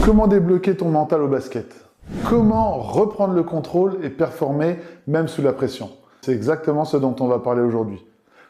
Comment débloquer ton mental au basket? Comment reprendre le contrôle et performer même sous la pression? C'est exactement ce dont on va parler aujourd'hui.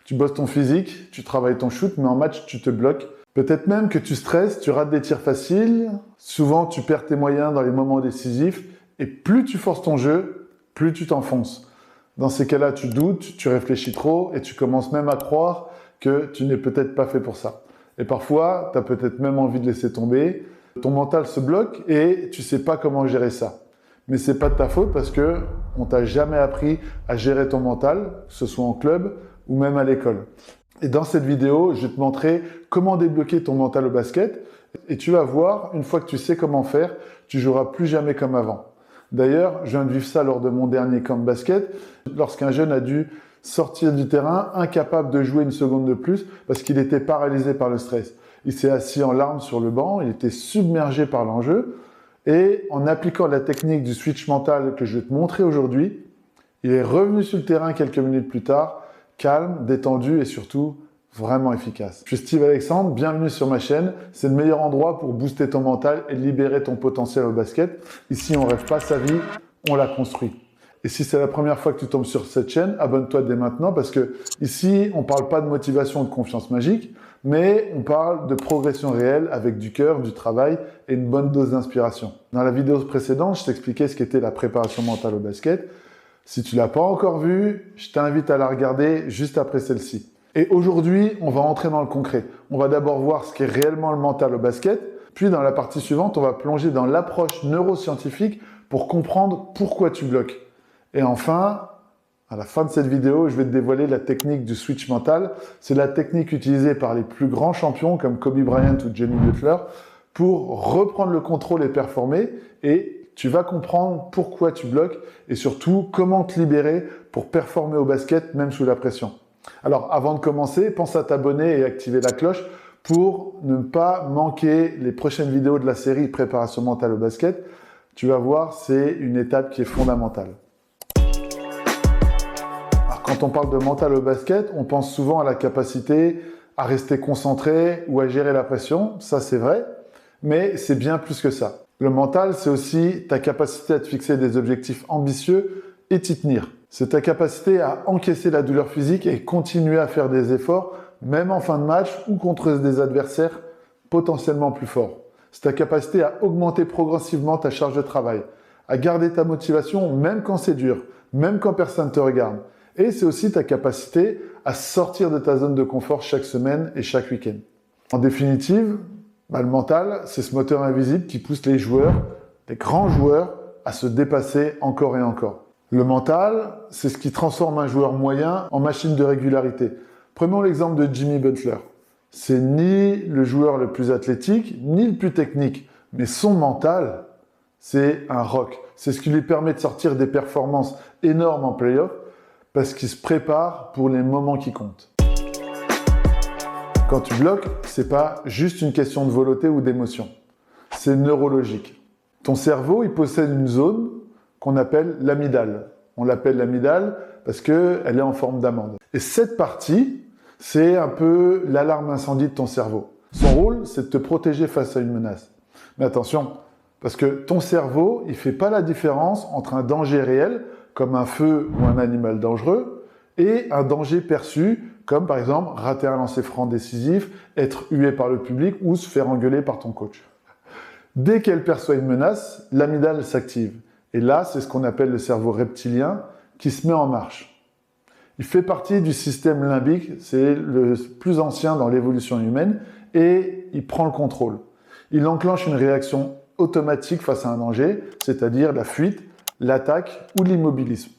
Tu bosses ton physique, tu travailles ton shoot, mais en match, tu te bloques. Peut-être même que tu stresses, tu rates des tirs faciles. Souvent, tu perds tes moyens dans les moments décisifs. Et plus tu forces ton jeu, plus tu t'enfonces. Dans ces cas-là, tu doutes, tu réfléchis trop et tu commences même à croire que tu n'es peut-être pas fait pour ça. Et parfois, tu as peut-être même envie de laisser tomber. Ton mental se bloque et tu sais pas comment gérer ça. Mais c'est pas de ta faute parce que on t'a jamais appris à gérer ton mental, que ce soit en club ou même à l'école. Et dans cette vidéo, je vais te montrer comment débloquer ton mental au basket. Et tu vas voir, une fois que tu sais comment faire, tu joueras plus jamais comme avant. D'ailleurs, je viens de vivre ça lors de mon dernier camp de basket, lorsqu'un jeune a dû sortir du terrain, incapable de jouer une seconde de plus, parce qu'il était paralysé par le stress. Il s'est assis en larmes sur le banc, il était submergé par l'enjeu, et en appliquant la technique du switch mental que je vais te montrer aujourd'hui, il est revenu sur le terrain quelques minutes plus tard, calme, détendu et surtout vraiment efficace. Je suis Steve Alexandre, bienvenue sur ma chaîne. C'est le meilleur endroit pour booster ton mental et libérer ton potentiel au basket. Ici, on rêve pas sa vie, on la construit. Et si c'est la première fois que tu tombes sur cette chaîne, abonne-toi dès maintenant parce que ici, on parle pas de motivation ou de confiance magique, mais on parle de progression réelle avec du cœur, du travail et une bonne dose d'inspiration. Dans la vidéo précédente, je t'expliquais ce qu'était la préparation mentale au basket. Si tu l'as pas encore vue, je t'invite à la regarder juste après celle-ci. Et aujourd'hui, on va entrer dans le concret. On va d'abord voir ce qu'est réellement le mental au basket, puis dans la partie suivante, on va plonger dans l'approche neuroscientifique pour comprendre pourquoi tu bloques. Et enfin, à la fin de cette vidéo, je vais te dévoiler la technique du switch mental. C'est la technique utilisée par les plus grands champions comme Kobe Bryant ou Jimmy Butler pour reprendre le contrôle et performer. Et tu vas comprendre pourquoi tu bloques et surtout comment te libérer pour performer au basket même sous la pression. Alors avant de commencer, pense à t'abonner et activer la cloche pour ne pas manquer les prochaines vidéos de la série Préparation mentale au basket. Tu vas voir, c'est une étape qui est fondamentale. Quand on parle de mental au basket, on pense souvent à la capacité à rester concentré ou à gérer la pression. Ça, c'est vrai, mais c'est bien plus que ça. Le mental, c'est aussi ta capacité à te fixer des objectifs ambitieux et t'y tenir. C'est ta capacité à encaisser la douleur physique et continuer à faire des efforts, même en fin de match ou contre des adversaires potentiellement plus forts. C'est ta capacité à augmenter progressivement ta charge de travail, à garder ta motivation même quand c'est dur, même quand personne ne te regarde. Et c'est aussi ta capacité à sortir de ta zone de confort chaque semaine et chaque week-end. En définitive, le mental, c'est ce moteur invisible qui pousse les joueurs, les grands joueurs, à se dépasser encore et encore. Le mental, c'est ce qui transforme un joueur moyen en machine de régularité. Prenons l'exemple de Jimmy Butler. C'est ni le joueur le plus athlétique, ni le plus technique, mais son mental, c'est un rock. C'est ce qui lui permet de sortir des performances énormes en play-off, parce qu'il se prépare pour les moments qui comptent. Quand tu bloques, c'est pas juste une question de volonté ou d'émotion. C'est neurologique. Ton cerveau, il possède une zone qu'on appelle l'amygdale. On l'appelle l'amygdale parce qu'elle est en forme d'amande. Et cette partie, c'est un peu l'alarme incendie de ton cerveau. Son rôle, c'est de te protéger face à une menace. Mais attention, parce que ton cerveau, il fait pas la différence entre un danger réel, comme un feu ou un animal dangereux, et un danger perçu, comme par exemple rater un lancer franc décisif, être hué par le public ou se faire engueuler par ton coach. Dès qu'elle perçoit une menace, l'amygdale s'active. Et là, c'est ce qu'on appelle le cerveau reptilien qui se met en marche. Il fait partie du système limbique, c'est le plus ancien dans l'évolution humaine, et il prend le contrôle. Il enclenche une réaction automatique face à un danger, c'est-à-dire la fuite, l'attaque ou l'immobilisme.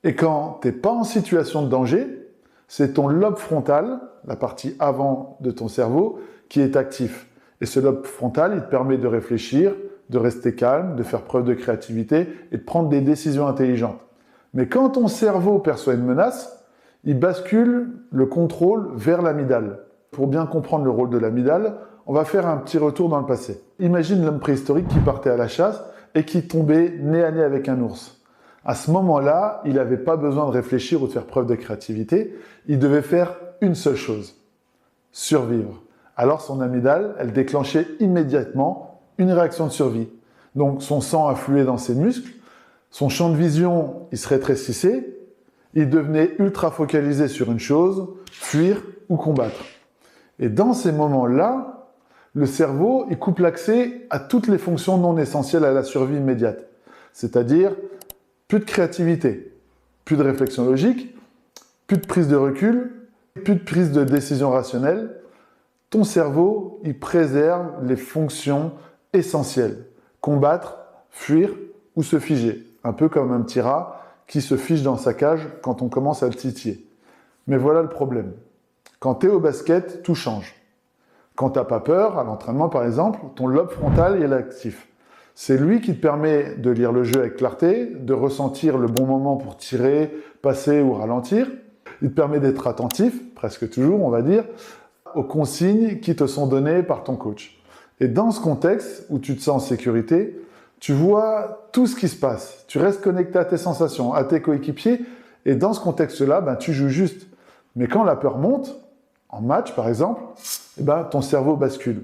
Et quand tu n'es pas en situation de danger, c'est ton lobe frontal, la partie avant de ton cerveau, qui est actif. Et ce lobe frontal, il te permet de réfléchir, de rester calme, de faire preuve de créativité et de prendre des décisions intelligentes. Mais quand ton cerveau perçoit une menace, il bascule le contrôle vers l'amygdale. Pour bien comprendre le rôle de l'amygdale, on va faire un petit retour dans le passé. Imagine l'homme préhistorique qui partait à la chasse et qui tombait nez à nez avec un ours. À ce moment-là, il n'avait pas besoin de réfléchir ou de faire preuve de créativité. Il devait faire une seule chose, survivre. Alors son amygdale, elle déclenchait immédiatement une réaction de survie. Donc son sang affluait dans ses muscles, son champ de vision il se rétrécissait, il devenait ultra focalisé sur une chose, fuir ou combattre. Et dans ces moments-là, le cerveau il coupe l'accès à toutes les fonctions non essentielles à la survie immédiate. C'est-à-dire plus de créativité, plus de réflexion logique, plus de prise de recul, plus de prise de décision rationnelle. Ton cerveau, il préserve les fonctions essentielles. Combattre, fuir ou se figer. Un peu comme un petit rat qui se fige dans sa cage quand on commence à le titiller. Mais voilà le problème. Quand tu es au basket, tout change. Quand tu n'as pas peur, à l'entraînement par exemple, ton lobe frontal il est actif. C'est lui qui te permet de lire le jeu avec clarté, de ressentir le bon moment pour tirer, passer ou ralentir. Il te permet d'être attentif, presque toujours on va dire, aux consignes qui te sont données par ton coach. Et dans ce contexte où tu te sens en sécurité, tu vois tout ce qui se passe. Tu restes connecté à tes sensations, à tes coéquipiers, et dans ce contexte-là, tu joues juste. Mais quand la peur monte, en match par exemple, ton cerveau bascule.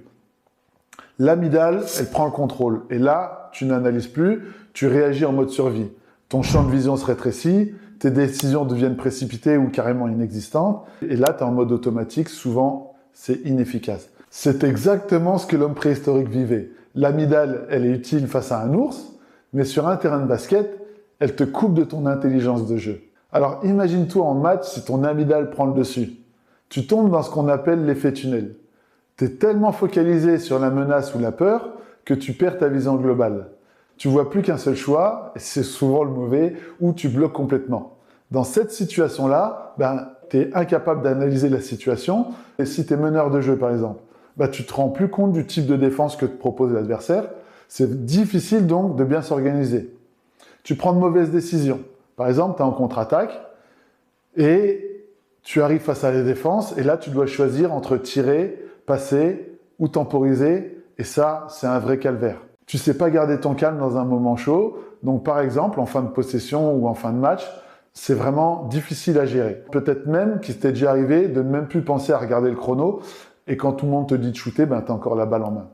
L'amygdale, elle prend le contrôle. Et là, tu n'analyses plus, tu réagis en mode survie. Ton champ de vision se rétrécit, tes décisions deviennent précipitées ou carrément inexistantes. Et là, tu es en mode automatique, souvent, c'est inefficace. C'est exactement ce que l'homme préhistorique vivait. L'amygdale, elle est utile face à un ours, mais sur un terrain de basket, elle te coupe de ton intelligence de jeu. Alors imagine-toi en match si ton amygdale prend le dessus. Tu tombes dans ce qu'on appelle l'effet tunnel. Tu es tellement focalisé sur la menace ou la peur que tu perds ta vision globale. Tu vois plus qu'un seul choix, et c'est souvent le mauvais, ou tu bloques complètement. Dans cette situation-là, tu es incapable d'analyser la situation. Et si tu es meneur de jeu, par exemple, tu te rends plus compte du type de défense que te propose l'adversaire. C'est difficile donc de bien s'organiser. Tu prends de mauvaises décisions. Par exemple, tu es en contre-attaque et tu arrives face à la défense et là, tu dois choisir entre tirer, passer ou temporiser. Et ça, c'est un vrai calvaire. Tu sais pas garder ton calme dans un moment chaud. Donc, par exemple, en fin de possession ou en fin de match, c'est vraiment difficile à gérer. Peut-être même qu'il t'est déjà arrivé de ne même plus penser à regarder le chrono et quand tout le monde te dit de shooter, tu as encore la balle en main.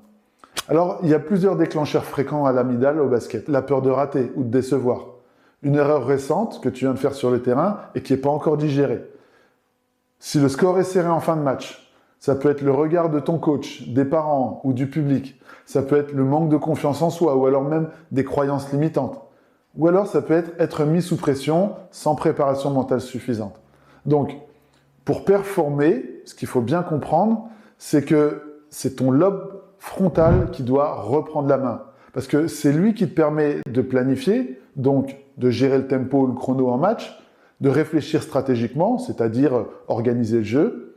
Alors, il y a plusieurs déclencheurs fréquents à l'amygdale au basket. La peur de rater ou de décevoir. Une erreur récente que tu viens de faire sur le terrain et qui n'est pas encore digérée. Si le score est serré en fin de match, ça peut être le regard de ton coach, des parents ou du public. Ça peut être le manque de confiance en soi ou alors même des croyances limitantes. Ou alors ça peut être mis sous pression sans préparation mentale suffisante. Donc, pour performer, ce qu'il faut bien comprendre, c'est que c'est ton lobe frontal qui doit reprendre la main. Parce que c'est lui qui te permet de planifier, donc de gérer le tempo, le chrono en match, de réfléchir stratégiquement, c'est-à-dire organiser le jeu.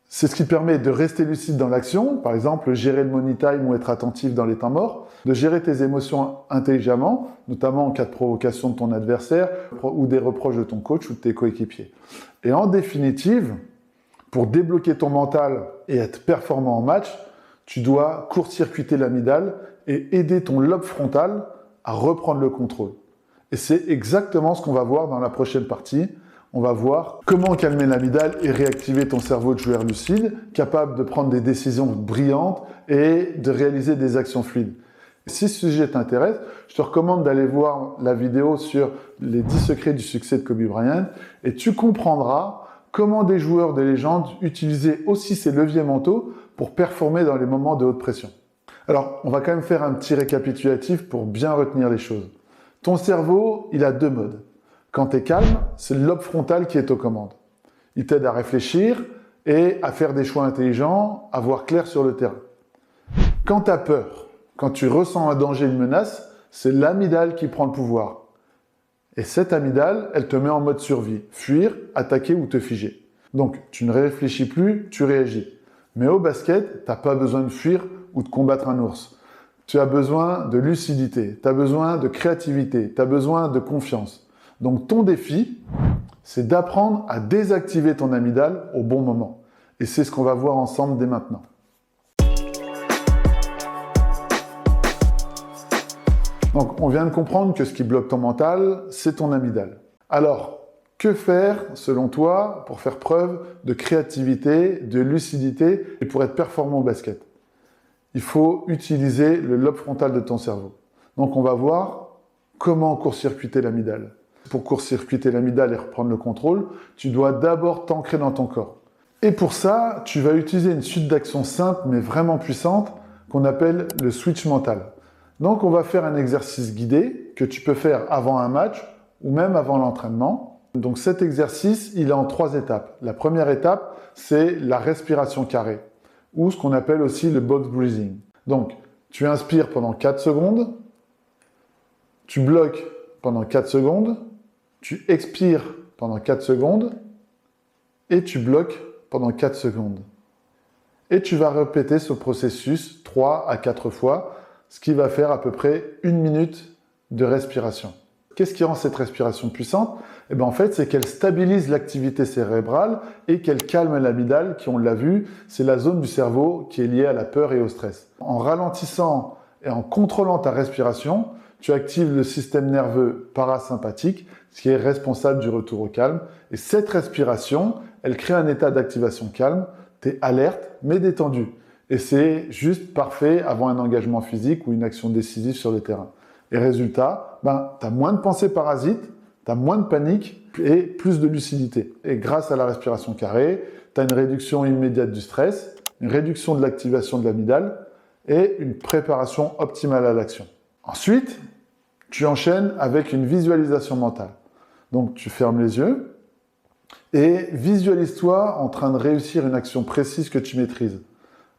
C'est ce qui permet de rester lucide dans l'action, par exemple gérer le money time ou être attentif dans les temps morts, de gérer tes émotions intelligemment, notamment en cas de provocation de ton adversaire ou des reproches de ton coach ou de tes coéquipiers. Et en définitive, pour débloquer ton mental et être performant en match, tu dois court-circuiter l'amygdale et aider ton lobe frontal à reprendre le contrôle. Et c'est exactement ce qu'on va voir dans la prochaine partie. On va voir comment calmer l'amygdale et réactiver ton cerveau de joueur lucide, capable de prendre des décisions brillantes et de réaliser des actions fluides. Si ce sujet t'intéresse, je te recommande d'aller voir la vidéo sur les 10 secrets du succès de Kobe Bryant et tu comprendras comment des joueurs de légende utilisaient aussi ces leviers mentaux pour performer dans les moments de haute pression. Alors, on va quand même faire un petit récapitulatif pour bien retenir les choses. Ton cerveau, il a deux modes. Quand tu es calme, c'est le lobe frontal qui est aux commandes. Il t'aide à réfléchir et à faire des choix intelligents, à voir clair sur le terrain. Quand tu as peur, quand tu ressens un danger, une menace, c'est l'amygdale qui prend le pouvoir. Et cette amygdale, elle te met en mode survie, fuir, attaquer ou te figer. Donc, tu ne réfléchis plus, tu réagis. Mais au basket, tu n'as pas besoin de fuir ou de combattre un ours. Tu as besoin de lucidité, tu as besoin de créativité, tu as besoin de confiance. Donc, ton défi, c'est d'apprendre à désactiver ton amygdale au bon moment. Et c'est ce qu'on va voir ensemble dès maintenant. Donc, on vient de comprendre que ce qui bloque ton mental, c'est ton amygdale. Alors, que faire, selon toi, pour faire preuve de créativité, de lucidité et pour être performant au basket? il faut utiliser le lobe frontal de ton cerveau. Donc on va voir comment court-circuiter l'amygdale. Pour court-circuiter l'amygdale et reprendre le contrôle, tu dois d'abord t'ancrer dans ton corps. Et pour ça, tu vas utiliser une suite d'actions simples mais vraiment puissantes qu'on appelle le switch mental. Donc on va faire un exercice guidé que tu peux faire avant un match ou même avant l'entraînement. Donc cet exercice, il est en 3 étapes. La première étape, c'est la respiration carrée ou ce qu'on appelle aussi le box breathing. Donc tu inspires pendant 4 secondes, tu bloques pendant 4 secondes, tu expires pendant 4 secondes et tu bloques pendant 4 secondes. Et tu vas répéter ce processus 3 à 4 fois, ce qui va faire à peu près 1 minute de respiration. Qu'est-ce qui rend cette respiration puissante? Eh bien, en fait, c'est qu'elle stabilise l'activité cérébrale et qu'elle calme l'amygdale, qui, on l'a vu, c'est la zone du cerveau qui est liée à la peur et au stress. En ralentissant et en contrôlant ta respiration, tu actives le système nerveux parasympathique, ce qui est responsable du retour au calme. Et cette respiration, elle crée un état d'activation calme. Tu es alerte, mais détendu. Et c'est juste parfait avant un engagement physique ou une action décisive sur le terrain. Et résultat, tu as moins de pensées parasites, tu as moins de panique et plus de lucidité. Et grâce à la respiration carrée, tu as une réduction immédiate du stress, une réduction de l'activation de l'amygdale et une préparation optimale à l'action. Ensuite, tu enchaînes avec une visualisation mentale. Donc, tu fermes les yeux et visualise-toi en train de réussir une action précise que tu maîtrises.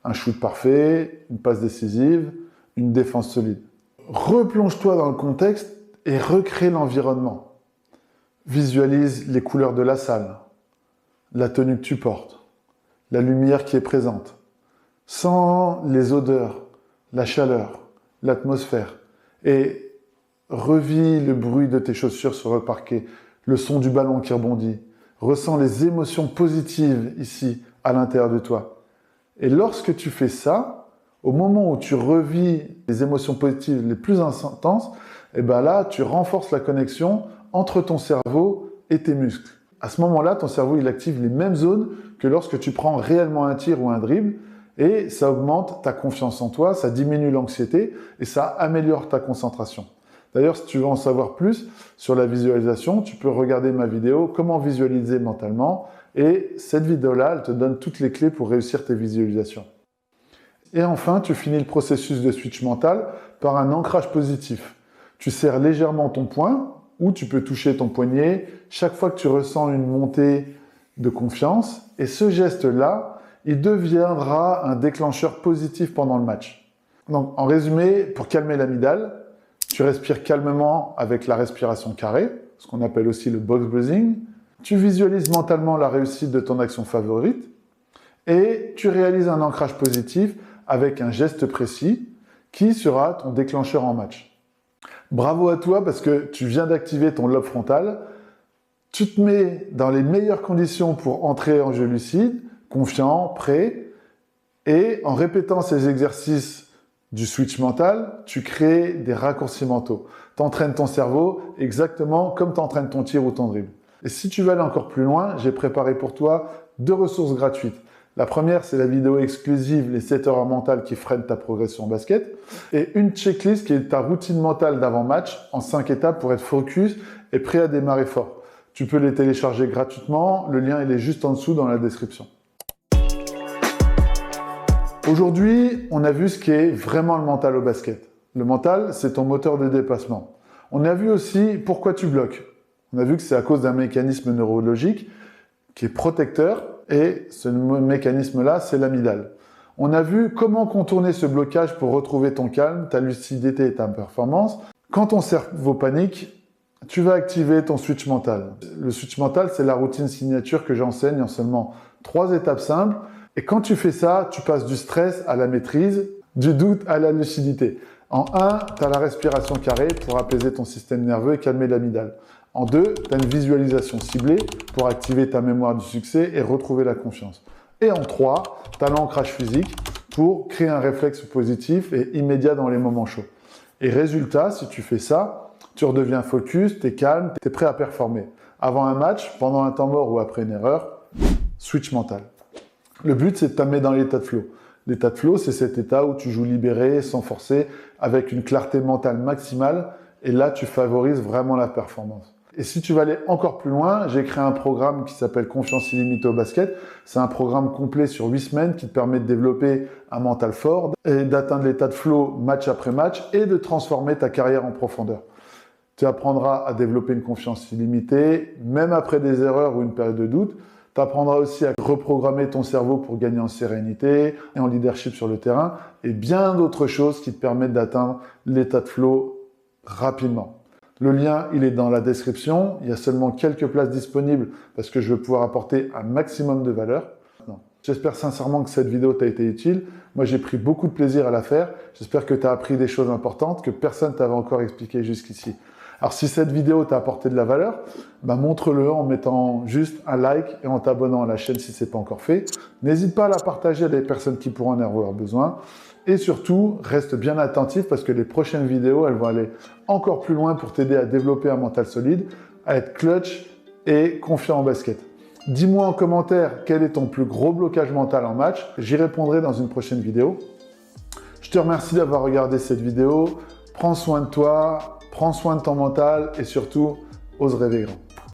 Un shoot parfait, une passe décisive, une défense solide. Replonge-toi dans le contexte et recrée l'environnement. Visualise les couleurs de la salle, la tenue que tu portes, la lumière qui est présente. Sens les odeurs, la chaleur, l'atmosphère et revis le bruit de tes chaussures sur le parquet, le son du ballon qui rebondit. Ressens les émotions positives ici, à l'intérieur de toi. Et lorsque tu fais ça, au moment où tu revis les émotions positives les plus intenses, et ben là, tu renforces la connexion entre ton cerveau et tes muscles. À ce moment-là, ton cerveau, il active les mêmes zones que lorsque tu prends réellement un tir ou un dribble et ça augmente ta confiance en toi, ça diminue l'anxiété et ça améliore ta concentration. D'ailleurs, si tu veux en savoir plus sur la visualisation, tu peux regarder ma vidéo « Comment visualiser mentalement » et cette vidéo-là, elle te donne toutes les clés pour réussir tes visualisations. Et enfin, tu finis le processus de switch mental par un ancrage positif. Tu serres légèrement ton poing ou tu peux toucher ton poignet chaque fois que tu ressens une montée de confiance. Et ce geste-là, il deviendra un déclencheur positif pendant le match. Donc, en résumé, pour calmer l'amygdale, tu respires calmement avec la respiration carrée, ce qu'on appelle aussi le box breathing. Tu visualises mentalement la réussite de ton action favorite et tu réalises un ancrage positif avec un geste précis qui sera ton déclencheur en match. Bravo à toi parce que tu viens d'activer ton lobe frontal. Tu te mets dans les meilleures conditions pour entrer en jeu lucide, confiant, prêt. Et en répétant ces exercices du switch mental, tu crées des raccourcis mentaux. Tu entraînes ton cerveau exactement comme tu entraînes ton tir ou ton dribble. Et si tu veux aller encore plus loin, j'ai préparé pour toi 2 ressources gratuites. La première, c'est la vidéo exclusive « Les 7 erreurs mentales qui freinent ta progression en basket » et une checklist qui est ta routine mentale d'avant-match en 5 étapes pour être focus et prêt à démarrer fort. Tu peux les télécharger gratuitement, le lien il est juste en dessous dans la description. Aujourd'hui, on a vu ce qu'est vraiment le mental au basket. Le mental, c'est ton moteur de dépassement. On a vu aussi pourquoi tu bloques. On a vu que c'est à cause d'un mécanisme neurologique qui est protecteur et ce mécanisme-là, c'est l'amygdale. On a vu comment contourner ce blocage pour retrouver ton calme, ta lucidité et ta performance. Quand ton cerveau panique, tu vas activer ton switch mental. Le switch mental, c'est la routine signature que j'enseigne en seulement 3 étapes simples. Et quand tu fais ça, tu passes du stress à la maîtrise, du doute à la lucidité. En 1, tu as la respiration carrée pour apaiser ton système nerveux et calmer l'amygdale. En 2, tu as une visualisation ciblée pour activer ta mémoire du succès et retrouver la confiance. Et en 3, tu as l'ancrage physique pour créer un réflexe positif et immédiat dans les moments chauds. Et résultat, si tu fais ça, tu redeviens focus, tu es calme, tu es prêt à performer. Avant un match, pendant un temps mort ou après une erreur, switch mental. Le but, c'est de t'amener dans l'état de flow. L'état de flow, c'est cet état où tu joues libéré, sans forcer, avec une clarté mentale maximale. Et là, tu favorises vraiment la performance. Et si tu veux aller encore plus loin, j'ai créé un programme qui s'appelle Confiance illimitée au basket. C'est un programme complet sur 8 semaines qui te permet de développer un mental fort et d'atteindre l'état de flow match après match et de transformer ta carrière en profondeur. Tu apprendras à développer une confiance illimitée, même après des erreurs ou une période de doute. Tu apprendras aussi à reprogrammer ton cerveau pour gagner en sérénité et en leadership sur le terrain et bien d'autres choses qui te permettent d'atteindre l'état de flow rapidement. Le lien, il est dans la description. Il y a seulement quelques places disponibles parce que je veux pouvoir apporter un maximum de valeur. J'espère sincèrement que cette vidéo t'a été utile. Moi, j'ai pris beaucoup de plaisir à la faire. J'espère que tu as appris des choses importantes que personne ne t'avait encore expliquées jusqu'ici. Alors, si cette vidéo t'a apporté de la valeur, montre-le en mettant juste un like et en t'abonnant à la chaîne si ce n'est pas encore fait. N'hésite pas à la partager à des personnes qui pourront en avoir besoin. Et surtout, reste bien attentif parce que les prochaines vidéos, elles vont aller encore plus loin pour t'aider à développer un mental solide, à être clutch et confiant en basket. Dis-moi en commentaire quel est ton plus gros blocage mental en match. J'y répondrai dans une prochaine vidéo. Je te remercie d'avoir regardé cette vidéo. Prends soin de toi, prends soin de ton mental et surtout, ose rêver grand.